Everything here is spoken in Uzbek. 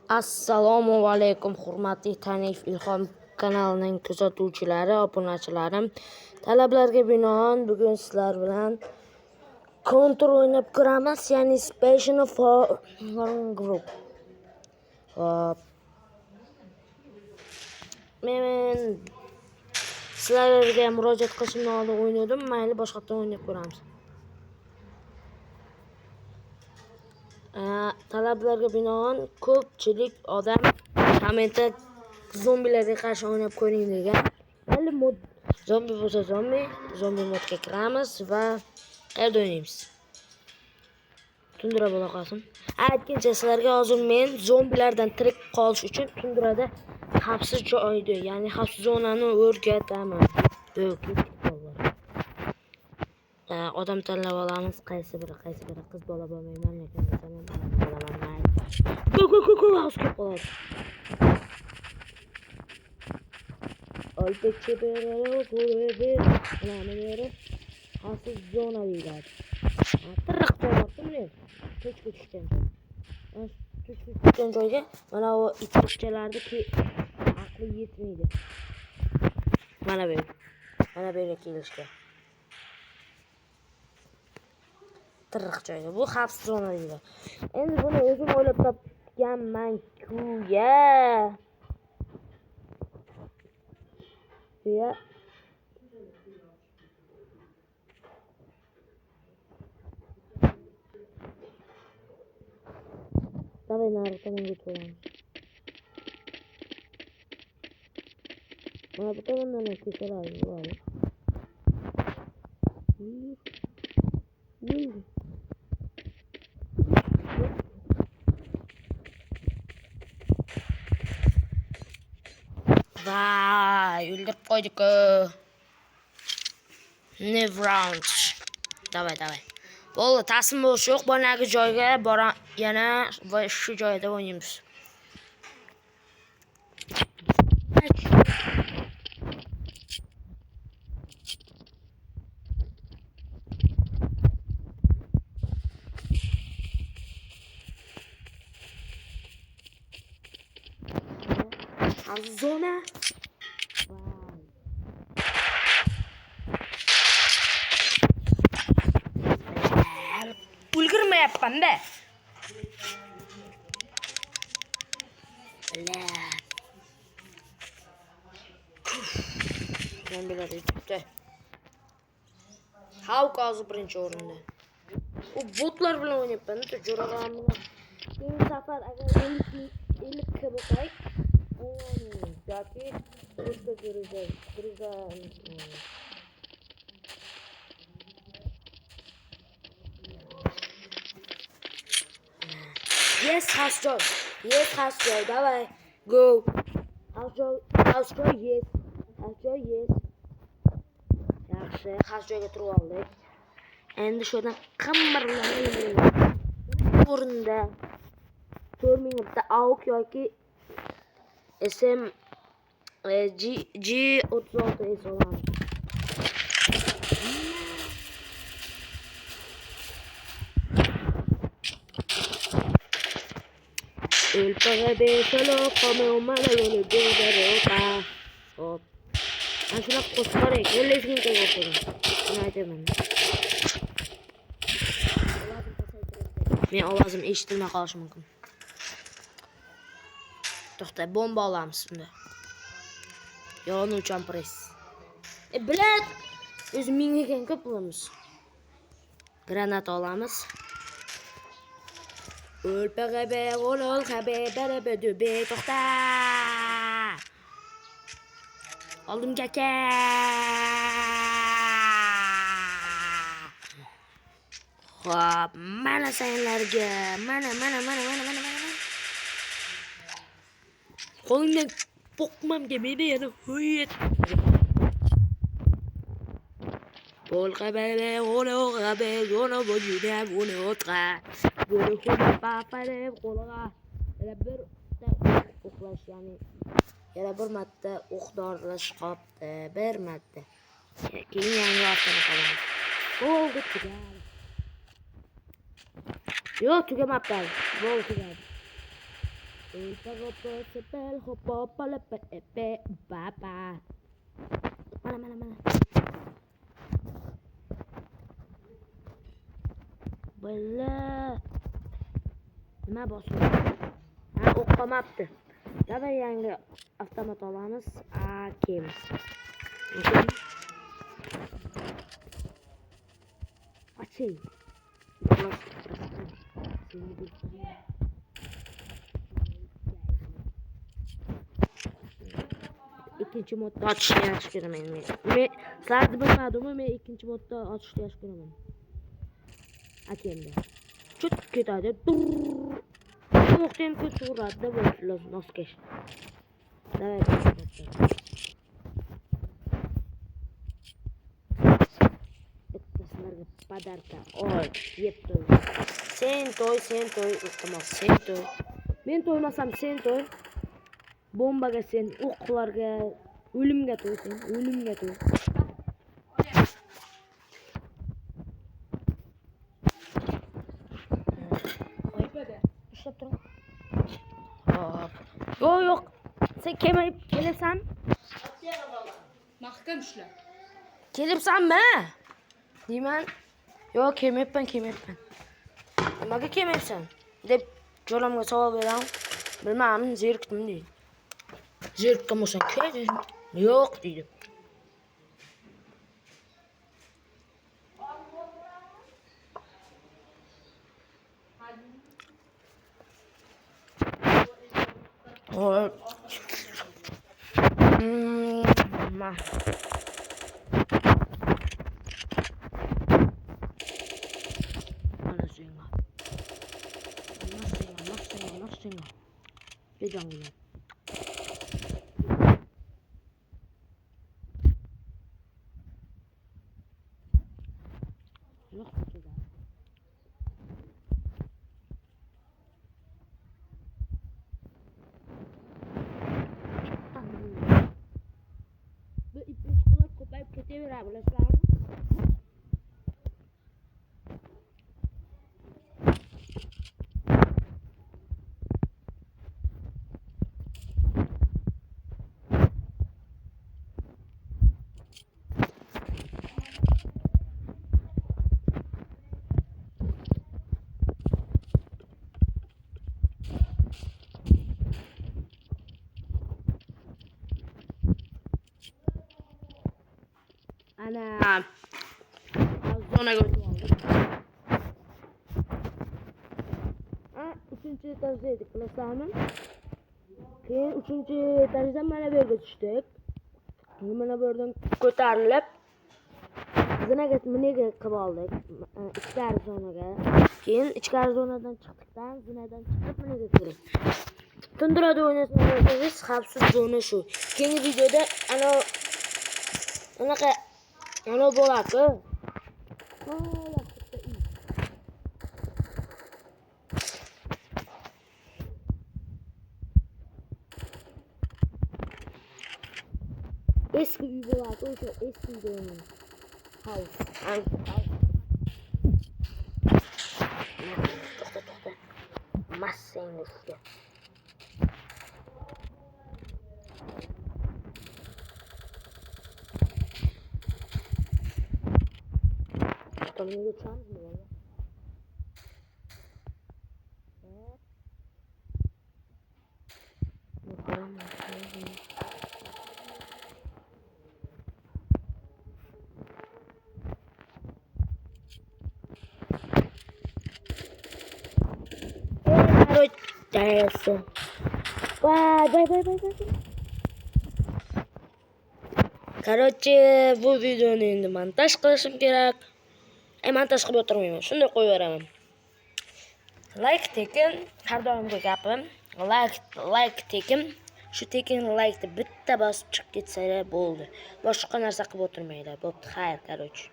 Assalomu alaykum hurmatli Tanif Ilhom kanalining kuzatuvchilari, obunachilarim. Talablarga binoan bugun sizlar bilan Control o'ynab ko'ramiz, ya'ni Special Foreign Group. Hop. Men sizlarga murojaat qilishimdan oldin o'ynadim, mayli boshqatdan o'ynab ko'ramiz. Talablarga binoan ko'pchilik odam kommentda zombilarga qarshi o'ynab ko'ring degan. Mayli mod zombi bo'lsa zombi modga kiramiz va qayerda o'ynaymiz? Tundra bo'la qolsin. Aytgancha sizlarga hozir men zombilardan tirik qolish uchun tundrada xavfsiz joyda, ya'ni xavfsiz zonani o'rgataman. Odam tanlab olamiz, qaysi biri qiz bola bo'lmayman, lekin bo'laman. Go, hozir qoladi. Alpek cheperaro qo'ydi, mana xavfsiz zona deyiladi. Tirq joyaptim men. Tushgan joyga mana o itlikchalarniki aqli yetmaydi. Mana bu yerga kelishga. Tirq joyga. Bu xavfsiz zona deyiladi. Endi buni o'zim o'ylab topganman-ku ya. Давай народ, там готовим. А потом он на кисела ладно. Vay, öldürüp koyduk. New round. Davay. Bo'ldi, taslim bo'lish yo'q. Bonagi joyga yana va shu joyda o'ynaymiz. Zona. Ulgurmayapman-da. Zombilar yutibdi. Havk hozir birinchi o'rinda. U botlar bilan o'ynayapman-da, jo'rag'amni. Keyingi safar agar 50 k bo'lsak, yoki o'zga gruza. Yes, house joy, давай, go. House joy, yes. Yaxshi, house joyga turib oldik. Endi shundan qimirlanib o'rinda 4 minutda AUK yoki G36 olamiz. El pague solo come un malo lo de ropa. Hop. Aslında koşarı gelişkin koyuyorum. Neyden? Men ovozim eshitilmay qolishi mumkin. To'xta, bomba olamiz bunda. Yonuvchan press. Bilat, o'z mingigan ko'p bo'lamiz. Granat olamiz. Ölpəqəbə, olol xəbə, bərəbə dübə, toxta! Aldım kəkə! Hop, mana sənlərgə, mana. Qo'lingdan poqmam kelmaydi, yana hüyet. Bol xəbərə, olol xəbə, yono boyuna, bunu otra. Böyle paparım qo'liga yana bir o'qlash, ya'ni yana bir marta o'qdorlash qopti, bir marta. Keyin yangi avtoni qolamiz. Bo'ldi, tugadi. Yo'q, tugamabdi. Bo'ldi, tugadi. Mana. Billa. Nima bosib? Ha, o'qamabdi. Davay yangi avtomat olamiz. Akim. Açay. İkinci modda açışda yaxshi ko'raman men. Sizlarni bilmadim-ku, men ikkinchi modda açışda yaxshi ko'raman. Akemda. Chut ketadi. To'xtam ko'z uradi bu noskesh. Davay. Bittaslarga padarka. Oy, yetdi. Sen to'y, iltimos, sen to'y. Men to'ymasam sen to'y. Bombaga sen, o'qlarga, o'limga to'y sen, o'limga to'y. Ushlab turing. Hop. Yo'q. Sen kemayib kelasan? Mahkam ushla. Kelibsanmi? Deyman. Yo'q, kelmayapman. Nimaga kelmayapsan? deb jo'ramga savol beraman. Bilmadim, zerikdim deydi. Zerikkan bo'lsang kel. Yo'q deydi. Hop. Jangan. Yok sudah. Bu ipin sekolah ko'payib ketaveradi, bilasizlarmi? Ana zonaga o'tib oldik. 3-chi etajda edik, bilasizlarmi? Keyin 3-chi etajdan mana bu yerga tushdik. Mana bu yerdan ko'tarilib zinaga qilib oldik. Ichkari zonaga. Keyin ichkari zonadan chiqdikdan, zinadan chiqib minaga kirdik. Tundirada o'ynasanglar, xavfsiz zona shu. Keyingi videoda anaqa bo'ladi. Eski uy bo'ladi, o'sha eski uyda. House. To'xta. Massangni ustiga. To'g'ri chiqamizmi? Vay. Короче, bu videoni endi montaj qilishim kerak. Montaj qilib o'tirmayman. Shunday qo'yaveraman. Like tekin, har doimgi gapim. Like tekin. Shu tekin like bitta bosib chiqib ketsa bo'ldi. Boshqa narsa qilib o'tirmaylar. Bo'pti, xayr, короче.